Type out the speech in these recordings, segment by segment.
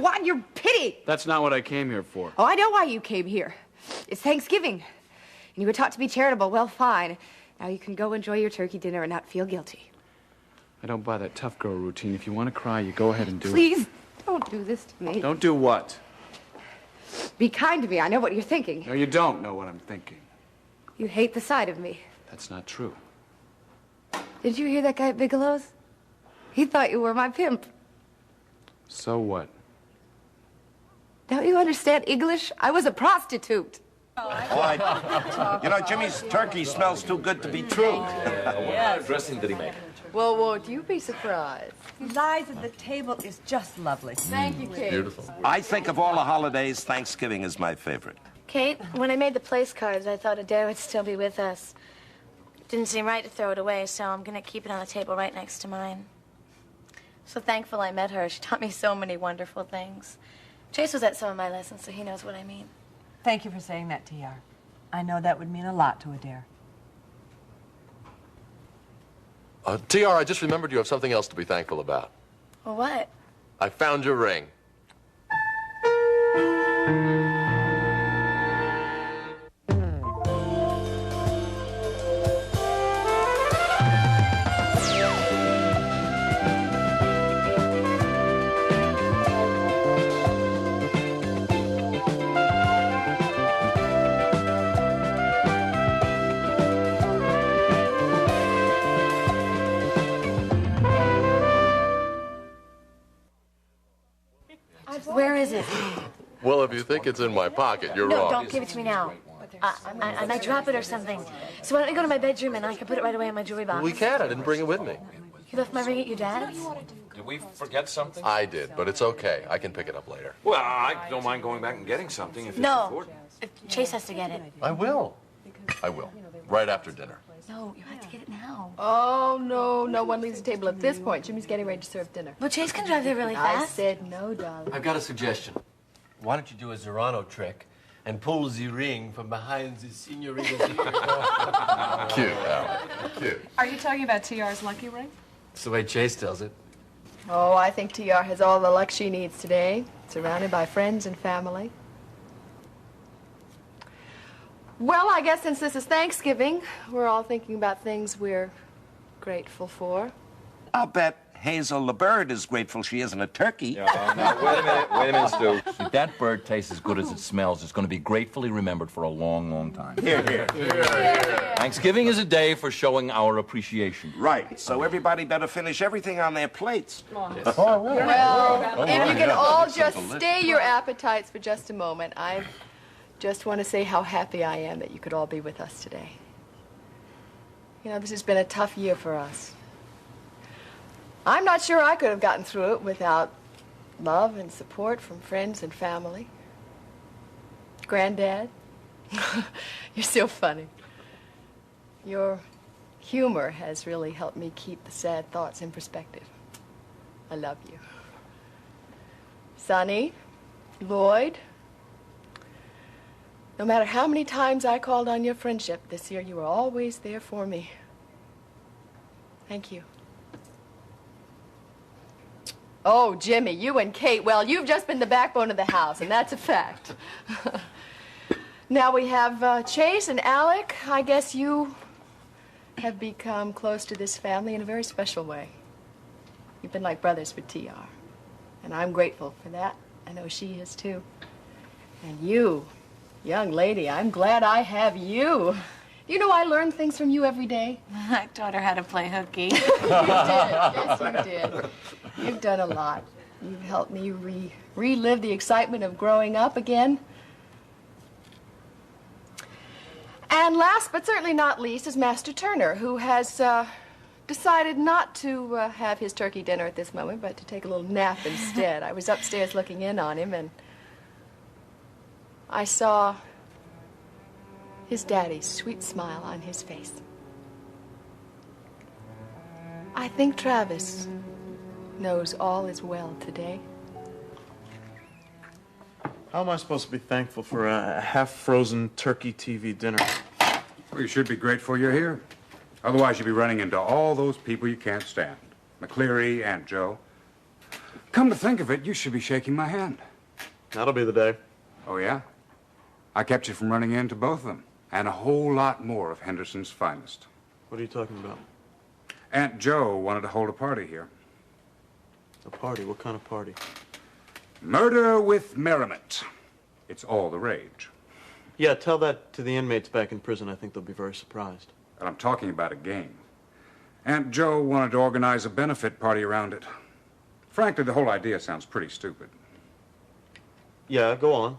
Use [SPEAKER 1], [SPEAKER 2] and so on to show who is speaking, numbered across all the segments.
[SPEAKER 1] Juan, you're pity.
[SPEAKER 2] That's not what I came here for.
[SPEAKER 1] Oh, I know why you came here. It's Thanksgiving. And you were taught to be charitable. Well, fine. Now you can go enjoy your turkey dinner and not feel guilty.
[SPEAKER 2] I don't buy that tough girl routine. If you want to cry, you go ahead and do it.
[SPEAKER 1] Please, don't do this to me.
[SPEAKER 2] Don't do what?
[SPEAKER 1] Be kind to me. I know what you're thinking.
[SPEAKER 2] No, you don't know what I'm thinking.
[SPEAKER 1] You hate the sight of me.
[SPEAKER 2] That's not true.
[SPEAKER 1] Did you hear that guy at Bigelow's? He thought you were my pimp.
[SPEAKER 2] So what?
[SPEAKER 3] Don't you understand English? I was a prostitute.
[SPEAKER 4] You know, Jimmy's turkey smells too good to be true.
[SPEAKER 5] What dressing did he make?
[SPEAKER 3] Well, won't you be surprised?
[SPEAKER 6] Lies at the table is just lovely.
[SPEAKER 3] Thank you, Kate.
[SPEAKER 5] Beautiful.
[SPEAKER 4] I think of all the holidays, Thanksgiving is my favorite.
[SPEAKER 7] Kate, when I made the place cards, I thought Adair would still be with us. Didn't seem right to throw it away, so I'm going to keep it on the table right next to mine. So thankful I met her. She taught me so many wonderful things. Chase was at some of my lessons, so he knows what I mean.
[SPEAKER 6] Thank you for saying that, T.R. I know that would mean a lot to Adair.
[SPEAKER 5] T.R., I just remembered you have something else to be thankful about.
[SPEAKER 7] Well, what?
[SPEAKER 5] I found your ring.
[SPEAKER 7] Where is it?
[SPEAKER 5] Well, if you think it's in my pocket, you're
[SPEAKER 7] No,
[SPEAKER 5] wrong.
[SPEAKER 7] don't give it to me now. I might drop it or something. So why don't you go to my bedroom and I can put it right away in my jewelry box?
[SPEAKER 5] We can't. I didn't bring it with me.
[SPEAKER 7] You left my ring at your dad's?
[SPEAKER 8] Did we forget something?
[SPEAKER 5] I did, but it's okay. I can pick it up later.
[SPEAKER 8] Well, I don't mind going back and getting something if it's
[SPEAKER 7] No.
[SPEAKER 8] important.
[SPEAKER 7] Chase has to get it.
[SPEAKER 5] I will. I will. Right after dinner.
[SPEAKER 7] No, you have to get it now.
[SPEAKER 3] Oh, no. No one leaves the table at this point. Jimmy's getting ready to serve dinner.
[SPEAKER 7] Well, Chase can drive there really
[SPEAKER 3] I
[SPEAKER 7] fast.
[SPEAKER 3] said no, darling.
[SPEAKER 9] I've got a suggestion. Why don't you do a Zorano trick and pull the ring from behind the senorita's ear?
[SPEAKER 5] Cute, Al. Cute.
[SPEAKER 10] Are you talking about TR's lucky ring?
[SPEAKER 9] That's the way Chase tells it.
[SPEAKER 3] Oh, I think T.R. has all the luck she needs today, surrounded by friends and family. Well, I guess since this is Thanksgiving, we're all thinking about things we're grateful for.
[SPEAKER 4] I'll bet Hazel the bird is grateful she isn't a turkey.
[SPEAKER 8] Wait a minute, Stu.
[SPEAKER 11] If that bird tastes as good as it smells, it's going to be gratefully remembered for a long, long time.
[SPEAKER 4] Here, here.
[SPEAKER 11] Thanksgiving is a day for showing our appreciation.
[SPEAKER 4] Right, so everybody better finish everything on their plates.
[SPEAKER 3] Well, if you can all just stay your appetites for just a moment, I just want to say how happy I am that you could all be with us today. You know, this has been a tough year for us. I'm not sure I could have gotten through it without love and support from friends and family. Granddad, you're so funny. Your humor has really helped me keep the sad thoughts in perspective. I love you. Sonny, Lloyd, no matter how many times I called on your friendship this year, you were always there for me. Thank you. Oh, Jimmy, you and Kate, well, you've just been the backbone of the house, and that's a fact. Now we have Chase and Alec. I guess you have become close to this family in a very special way. You've been like brothers with T.R., and I'm grateful for that. I know she is, too. And you, young lady, I'm glad I have you. You know, I learn things from you every day.
[SPEAKER 7] I taught her how to play hooky.
[SPEAKER 3] You did. Yes, you did. You've done a lot. You've helped me relive the excitement of growing up again. And last but certainly not least is Master Turner, who has decided not to have his turkey dinner at this moment, but to take a little nap instead. I was upstairs looking in on him, and I saw his daddy's sweet smile on his face. I think Travis knows all is well today.
[SPEAKER 2] How am I supposed to be thankful for a half-frozen turkey TV dinner?
[SPEAKER 12] Well, you should be grateful you're here. Otherwise, you'd be running into all those people you can't stand. McCleary, Aunt Joe. Come to think of it, you should be shaking my hand.
[SPEAKER 2] That'll be the day.
[SPEAKER 12] Oh, yeah? I kept you from running into both of them, and a whole lot more of Henderson's finest.
[SPEAKER 2] What are you talking about?
[SPEAKER 12] Aunt Joe wanted to hold a party here.
[SPEAKER 2] A party? What kind of party?
[SPEAKER 12] Murder with merriment. It's all the rage.
[SPEAKER 2] Yeah, tell that to the inmates back in prison. I think they'll be very surprised.
[SPEAKER 12] And I'm talking about a game. Aunt Joe wanted to organize a benefit party around it. Frankly, the whole idea sounds pretty stupid.
[SPEAKER 2] Yeah, go on.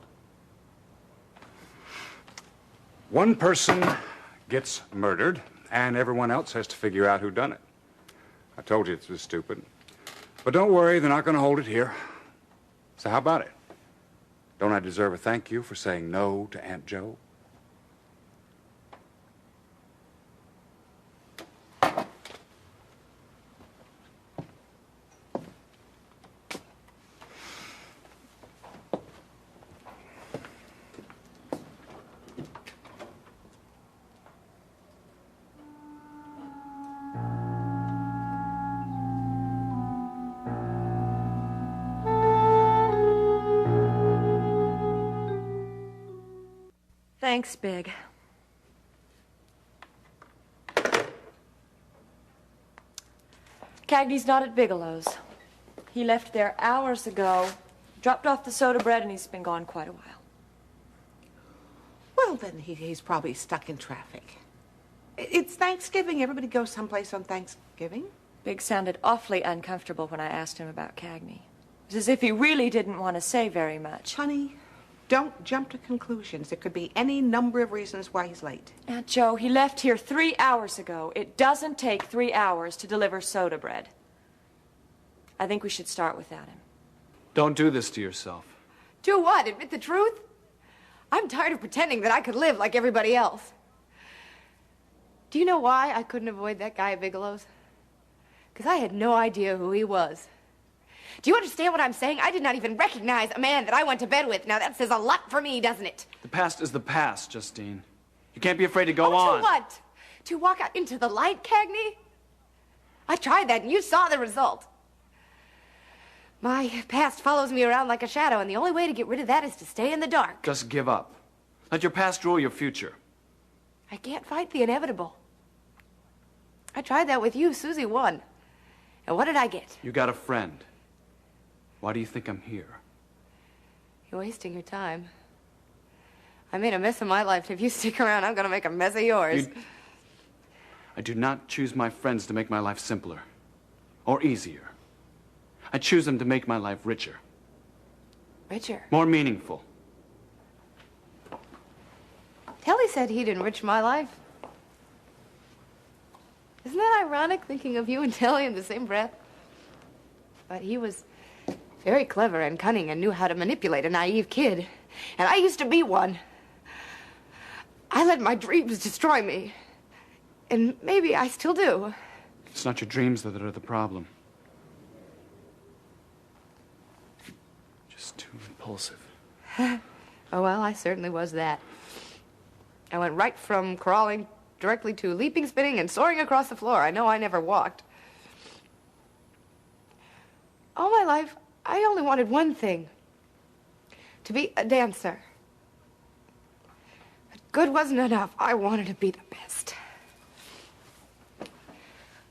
[SPEAKER 12] One person gets murdered, and everyone else has to figure out who done it. I told you it was stupid. But don't worry, they're not going to hold it here. So how about it? Don't I deserve a thank you for saying no to Aunt Joe?
[SPEAKER 6] Thanks, Big. Cagney's not at Bigelow's. He left there hours ago, dropped off the soda bread, and he's been gone quite a while.
[SPEAKER 13] Well, then he's probably stuck in traffic. It's Thanksgiving. Everybody goes someplace on Thanksgiving.
[SPEAKER 6] Big sounded awfully uncomfortable when I asked him about Cagney. It was as if he really didn't want to say very much.
[SPEAKER 13] Honey, don't jump to conclusions. There could be any number of reasons why he's late.
[SPEAKER 6] Aunt Joe, he left here 3 hours ago. It doesn't take 3 hours to deliver soda bread. I think we should start without him.
[SPEAKER 9] Don't do this to yourself.
[SPEAKER 1] Do what? Admit the truth? I'm tired of pretending that I could live like everybody else. Do you know why I couldn't avoid that guy at Bigelow's? Because I had no idea who he was. Do you understand what I'm saying? I did not even recognize a man that I went to bed with. Now that says a lot for me, doesn't it?
[SPEAKER 9] The past is the past, Justine. You can't be afraid to go on.
[SPEAKER 1] To what? To walk out into the light, Cagney? I tried that and you saw the result. My past follows me around like a shadow, and the only way to get rid of that is to stay in the dark.
[SPEAKER 9] Just give up. Let your past rule your future.
[SPEAKER 1] I can't fight the inevitable. I tried that with you. Susie won. And what did I get?
[SPEAKER 9] You got a friend. Why do you think I'm here?
[SPEAKER 1] You're wasting your time. I made a mess of my life. If you stick around, I'm gonna make a mess of yours.
[SPEAKER 9] I do not choose my friends to make my life simpler or easier. I choose them to make my life richer.
[SPEAKER 1] Richer?
[SPEAKER 9] More meaningful.
[SPEAKER 1] Telly said he'd enrich my life. Isn't that ironic, thinking of you and Telly in the same breath? But he was very clever and cunning and knew how to manipulate a naive kid. And I used to be one. I let my dreams destroy me. And maybe I still do.
[SPEAKER 9] It's not your dreams that are the problem. Just too impulsive.
[SPEAKER 1] Oh, well, I certainly was that. I went right from crawling directly to leaping, spinning, and soaring across the floor. I know I never walked. All my life, I only wanted one thing. To be a dancer. But good wasn't enough. I wanted to be the best.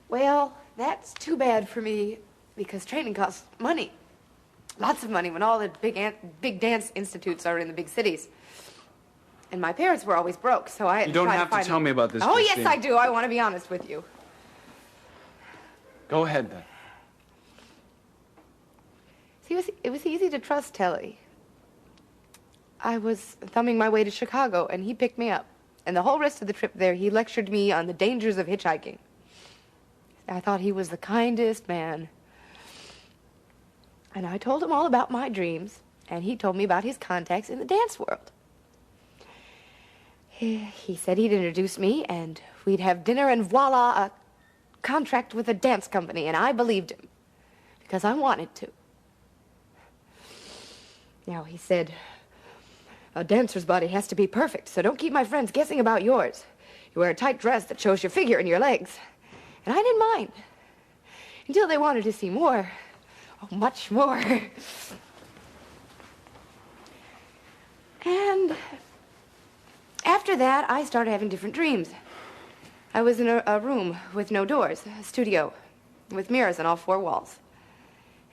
[SPEAKER 1] Well, that's too bad for me, because training costs money. Lots of money when all the big dance institutes are in the big cities. And my parents were always broke, so I had
[SPEAKER 9] You don't
[SPEAKER 1] to try
[SPEAKER 9] have
[SPEAKER 1] to find...
[SPEAKER 9] to tell me about this,
[SPEAKER 1] Oh,
[SPEAKER 9] Justine.
[SPEAKER 1] yes, I do. I want to be honest with you.
[SPEAKER 9] Go ahead, then.
[SPEAKER 1] See, it was easy to trust Telly. I was thumbing my way to Chicago, and he picked me up. And the whole rest of the trip there, he lectured me on the dangers of hitchhiking. I thought he was the kindest man. And I told him all about my dreams, and he told me about his contacts in the dance world. He said he'd introduce me, and we'd have dinner, and voila, a contract with a dance company, and I believed him, because I wanted to. Now, he said, a dancer's body has to be perfect, so don't keep my friends guessing about yours. You wear a tight dress that shows your figure and your legs. And I didn't mind. Until they wanted to see more. Oh, much more. And after that, I started having different dreams. I was in a room with no doors, a studio, with mirrors on all four walls.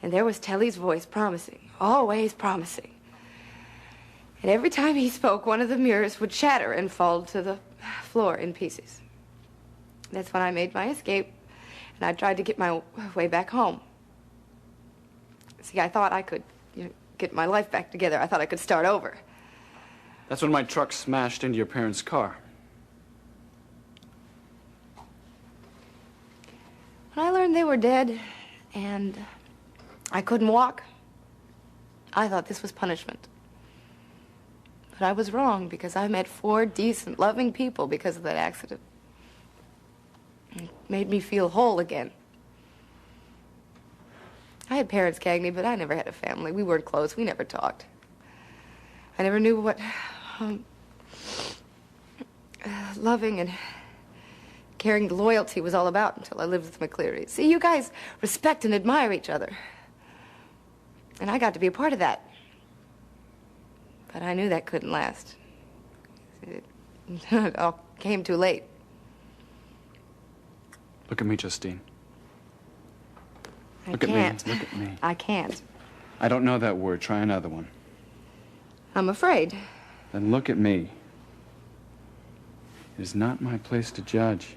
[SPEAKER 1] And there was Telly's voice promising, always promising. And every time he spoke, one of the mirrors would shatter and fall to the floor in pieces. That's when I made my escape, and I tried to get my way back home. See, I thought I could get my life back together. I thought I could start over.
[SPEAKER 14] That's when my truck smashed into your parents' car.
[SPEAKER 1] When I learned they were dead and I couldn't walk, I thought this was punishment. But I was wrong because I met 4 decent, loving people because of that accident. It made me feel whole again. I had parents, Cagney, but I never had a family. We weren't close. We never talked. I never knew what loving and caring loyalty was all about until I lived with McCleary. See, you guys respect and admire each other. And I got to be a part of that. But I knew that couldn't last. It all came too late.
[SPEAKER 14] Look at me, Justine.
[SPEAKER 1] Look at me.
[SPEAKER 14] Look at me.
[SPEAKER 1] I can't.
[SPEAKER 14] I don't know that word. Try another one.
[SPEAKER 1] I'm afraid.
[SPEAKER 14] Then look at me. It is not my place to judge.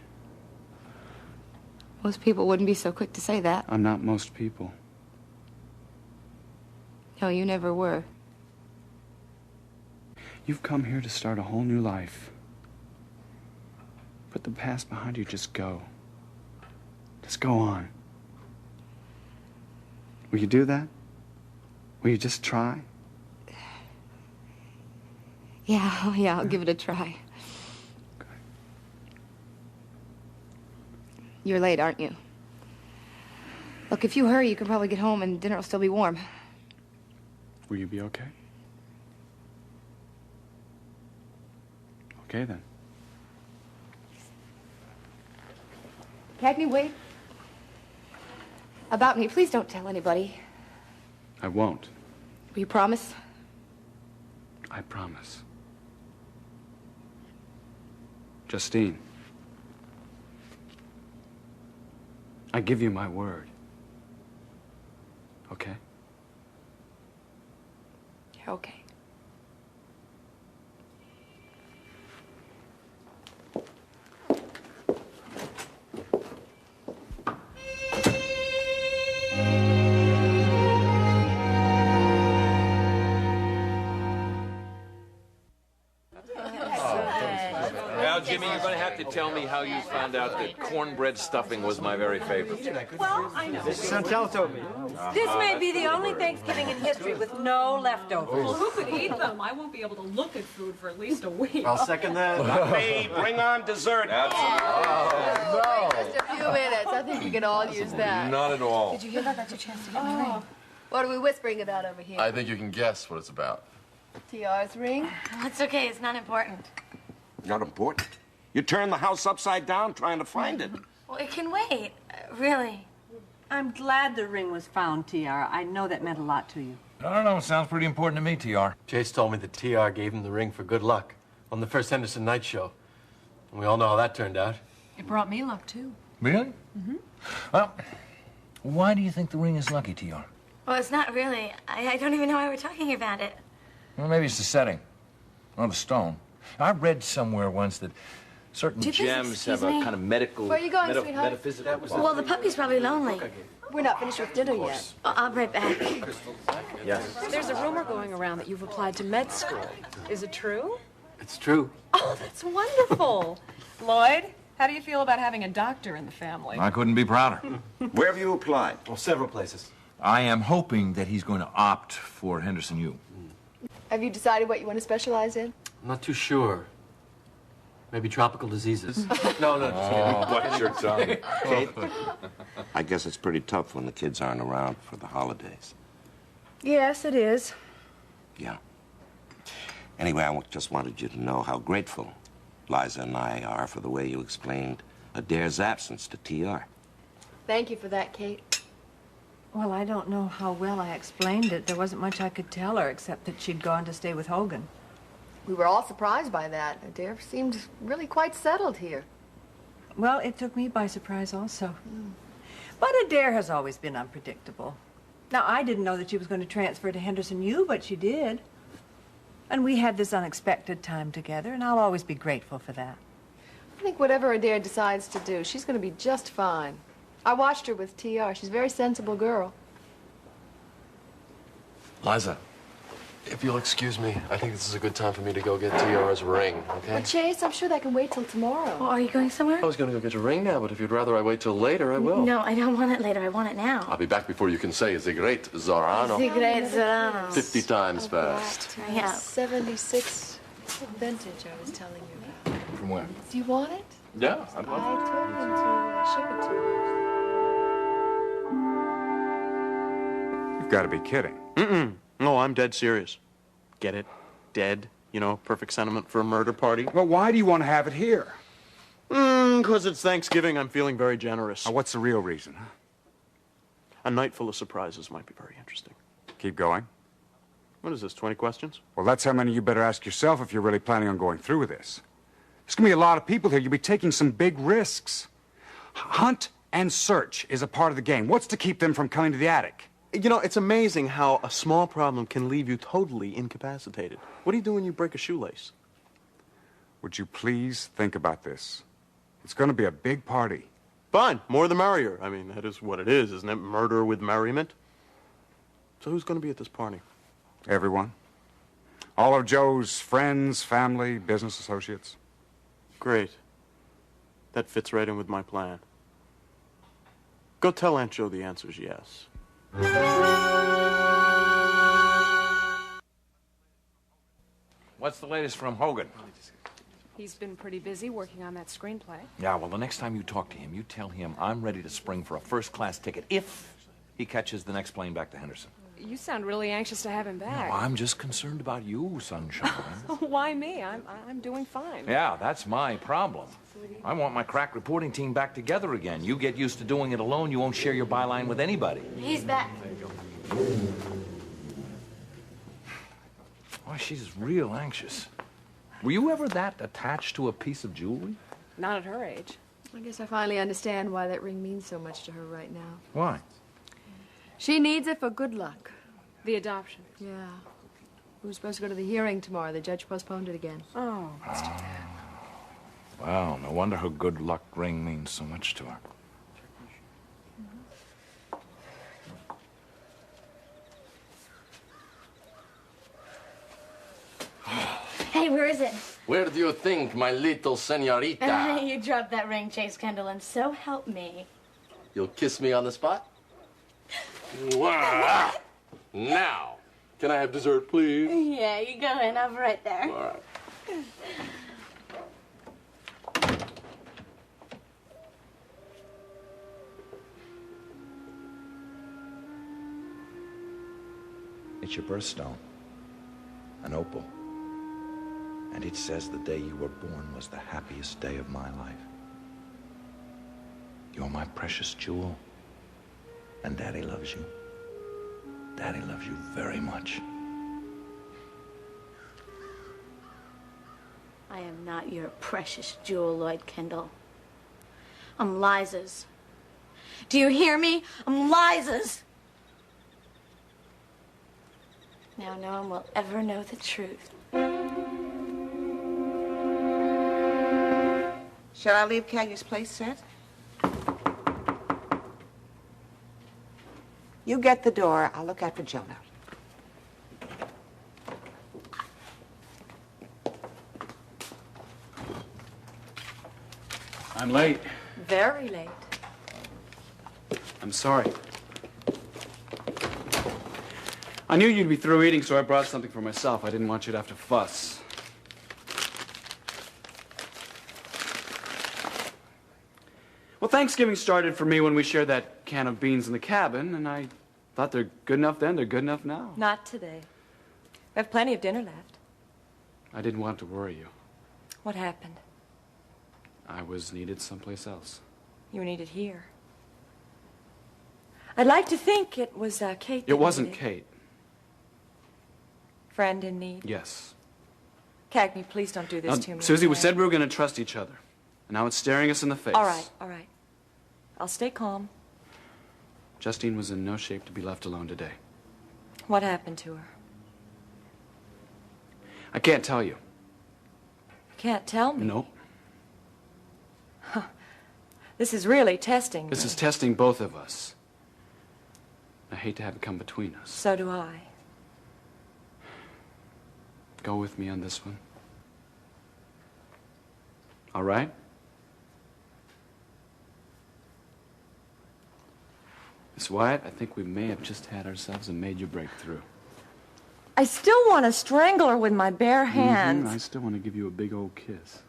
[SPEAKER 1] Most people wouldn't be so quick to say that.
[SPEAKER 14] I'm not most people.
[SPEAKER 1] No, you never were.
[SPEAKER 14] You've come here to start a whole new life. Put the past behind you, just go. Just go on. Will you do that? Will you just try?
[SPEAKER 1] Yeah, I'll give it a try.
[SPEAKER 14] Okay.
[SPEAKER 1] You're late, aren't you? Look, if you hurry, you can probably get home and dinner will still be warm.
[SPEAKER 14] Will you be okay? Okay, then.
[SPEAKER 1] Cagney, wait. About me, please don't tell anybody.
[SPEAKER 14] I won't.
[SPEAKER 1] Will you promise?
[SPEAKER 14] I promise. Justine, I give you my word. Okay?
[SPEAKER 1] Okay.
[SPEAKER 8] Now, Jimmy, you're going to have to tell me how you found out that cornbread stuffing was my very favorite.
[SPEAKER 15] Well,
[SPEAKER 9] Chantal told me.
[SPEAKER 15] this may be the only Thanksgiving in history with no leftovers.
[SPEAKER 10] Well, who could eat them? I won't be able to look at food for at least a week.
[SPEAKER 9] I'll second that.
[SPEAKER 4] Not me. Bring on dessert.
[SPEAKER 3] Just a few minutes. I think we can all use that.
[SPEAKER 8] Not at all.
[SPEAKER 7] Did you hear that? That's your chance to get my ring.
[SPEAKER 3] What are we whispering about over here?
[SPEAKER 5] I think you can guess what it's about.
[SPEAKER 3] TR's ring?
[SPEAKER 7] Oh, it's okay. It's not important.
[SPEAKER 4] Not important. You turned the house upside down trying to find it.
[SPEAKER 7] Well, it can wait. Really.
[SPEAKER 15] I'm glad the ring was found, TR. I know that meant a lot to you.
[SPEAKER 11] I don't know. It sounds pretty important to me, TR.
[SPEAKER 9] Chase told me that TR gave him the ring for good luck on the first Henderson night show. And we all know how that turned out.
[SPEAKER 10] It brought me luck, too.
[SPEAKER 11] Really? Mm-hmm. Well, why do you think the ring is lucky, TR?
[SPEAKER 7] Well, it's not really. I don't even know why we're talking about it.
[SPEAKER 11] Well, maybe it's the setting, or the stone. I read somewhere once that certain gems have a kind of medical,
[SPEAKER 3] Where are you going, sweetheart?
[SPEAKER 11] metaphysical.
[SPEAKER 7] Well, the puppy's probably lonely.
[SPEAKER 3] We're not finished with dinner yet.
[SPEAKER 7] I'll be right back.
[SPEAKER 11] Yes.
[SPEAKER 10] There's a rumor going around that you've applied to med school. Is it true?
[SPEAKER 9] It's true.
[SPEAKER 10] Oh, that's wonderful. Lloyd, how do you feel about having a doctor in the family?
[SPEAKER 11] I couldn't be prouder.
[SPEAKER 4] Where have you applied?
[SPEAKER 9] Well, several places.
[SPEAKER 11] I am hoping that he's going to opt for Henderson U.
[SPEAKER 3] Have you decided what you want to specialize in?
[SPEAKER 9] I'm not too sure. Maybe tropical diseases. No, just kidding.
[SPEAKER 8] What's your tongue?
[SPEAKER 4] Kate? I guess it's pretty tough when the kids aren't around for the holidays.
[SPEAKER 1] Yes, it is.
[SPEAKER 4] Yeah. Anyway, I just wanted you to know how grateful Liza and I are for the way you explained Adair's absence to TR.
[SPEAKER 3] Thank you for that, Kate.
[SPEAKER 16] Well, I don't know how well I explained it. There wasn't much I could tell her except that she'd gone to stay with Hogan.
[SPEAKER 3] We were all surprised by that. Adair seemed really quite settled here.
[SPEAKER 16] Well, it took me by surprise also. But Adair has always been unpredictable. Now, I didn't know that she was going to transfer to Henderson U, but she did. And we had this unexpected time together, and I'll always be grateful for that.
[SPEAKER 3] I think whatever Adair decides to do, she's going to be just fine. I watched her with T.R. She's a very sensible girl.
[SPEAKER 5] Liza, if you'll excuse me, I think this is a good time for me to go get T.R.'s ring, okay?
[SPEAKER 3] But Chase, I'm sure that can wait till tomorrow.
[SPEAKER 7] Oh, are you going somewhere?
[SPEAKER 5] I was going to go get your ring now, but if you'd rather I wait till later, I will.
[SPEAKER 7] No, I don't want it later. I want it now.
[SPEAKER 5] I'll be back before you can say the great Zorano.
[SPEAKER 7] The great Zorano.
[SPEAKER 5] 50 times fast.
[SPEAKER 7] Yeah.
[SPEAKER 3] 76 vintage I was telling you about.
[SPEAKER 5] From where?
[SPEAKER 3] Do you want it?
[SPEAKER 5] Yeah, I'd love
[SPEAKER 3] I told him to ship it to you.
[SPEAKER 12] You've got to be kidding.
[SPEAKER 2] No, I'm dead serious. Get it? Dead. You know, perfect sentiment for a murder party.
[SPEAKER 12] Well, why do you want to have it here?
[SPEAKER 2] Because it's Thanksgiving, I'm feeling very generous.
[SPEAKER 12] What's the real reason, huh?
[SPEAKER 2] A night full of surprises might be very interesting.
[SPEAKER 12] Keep going.
[SPEAKER 2] What is this, 20 questions?
[SPEAKER 12] Well, that's how many you better ask yourself if you're really planning on going through with this. There's going to be a lot of people here. You'll be taking some big risks. Hunt and search is a part of the game. What's to keep them from coming to the attic?
[SPEAKER 2] You know, it's amazing how a small problem can leave you totally incapacitated. What do you do when you break a shoelace?
[SPEAKER 12] Would you please think about this? It's going to be a big party.
[SPEAKER 2] Fine, more the merrier. I mean, that is what it is, isn't it? Murder with merriment. So who's going to be at this party?
[SPEAKER 12] Everyone. All of Joe's friends, family, business associates.
[SPEAKER 2] Great. That fits right in with my plan. Go tell Aunt Jo the answer's yes.
[SPEAKER 11] What's the latest from Hogan?
[SPEAKER 10] He's been pretty busy working on that screenplay.
[SPEAKER 11] Yeah, well, the next time you talk to him, you tell him I'm ready to spring for a first-class ticket if he catches the next plane back to Henderson.
[SPEAKER 10] You sound really anxious to have him back.
[SPEAKER 11] No, I'm just concerned about you, sunshine.
[SPEAKER 10] Why me? I'm doing fine.
[SPEAKER 11] Yeah, that's my problem. I want my crack reporting team back together again. You get used to doing it alone, you won't share your byline with anybody.
[SPEAKER 7] He's back.
[SPEAKER 11] Oh, she's real anxious. Were you ever that attached to a piece of jewelry?
[SPEAKER 10] Not at her age.
[SPEAKER 3] I guess I finally understand why that ring means so much to her right now.
[SPEAKER 11] Why?
[SPEAKER 3] She needs it for good luck.
[SPEAKER 10] The adoption.
[SPEAKER 3] Yeah. We were supposed to go to the hearing tomorrow. The judge postponed it again.
[SPEAKER 10] Oh, that's too bad.
[SPEAKER 11] Well, no wonder her good luck ring means so much to her.
[SPEAKER 7] Hey, where is it?
[SPEAKER 9] Where do you think, my little senorita?
[SPEAKER 7] You dropped that ring, Chase Kendall, and so help me.
[SPEAKER 9] You'll kiss me on the spot? Mwah! Now, can I have dessert, please?
[SPEAKER 7] Yeah, you go in. I'll be right there.
[SPEAKER 9] All right.
[SPEAKER 11] It's your birthstone, an opal. And it says the day you were born was the happiest day of my life. You're my precious jewel. And Daddy loves you. Daddy loves you very much.
[SPEAKER 7] I am not your precious jewel, Lloyd Kendall. I'm Liza's. Do you hear me? I'm Liza's. Now no one will ever know the truth.
[SPEAKER 13] Shall I leave Callie's place set? You get the door. I'll look after Jonah.
[SPEAKER 14] I'm late.
[SPEAKER 16] Very late.
[SPEAKER 14] I'm sorry. I knew you'd be through eating, so I brought something for myself. I didn't want you to have to fuss. Well, Thanksgiving started for me when we shared that can of beans in the cabin, and I thought they're good enough then, they're good enough now.
[SPEAKER 6] Not today. We have plenty of dinner left.
[SPEAKER 14] I didn't want to worry you.
[SPEAKER 6] What happened?
[SPEAKER 14] I was needed someplace else.
[SPEAKER 6] You were needed here. I'd like to think it was Kate.
[SPEAKER 14] It wasn't Kate.
[SPEAKER 6] Friend in need.
[SPEAKER 14] Yes.
[SPEAKER 6] Cagney, please don't do this to me.
[SPEAKER 14] Susie, we
[SPEAKER 6] okay?
[SPEAKER 14] said we were going to trust each other. And now it's staring us in the face.
[SPEAKER 6] All right, all right. I'll stay calm.
[SPEAKER 14] Justine was in no shape to be left alone today.
[SPEAKER 6] What happened to her?
[SPEAKER 14] I can't tell you.
[SPEAKER 6] You can't tell me.
[SPEAKER 14] Nope.
[SPEAKER 6] This is really testing
[SPEAKER 14] This
[SPEAKER 6] me.
[SPEAKER 14] is testing both of us. I hate to have it come between us.
[SPEAKER 6] So do I.
[SPEAKER 14] Go with me on this one. All right? Miss Wyatt, I think we may have just had ourselves a major breakthrough.
[SPEAKER 6] I still want to strangle her with my bare hands.
[SPEAKER 14] I still want to give you a big old kiss.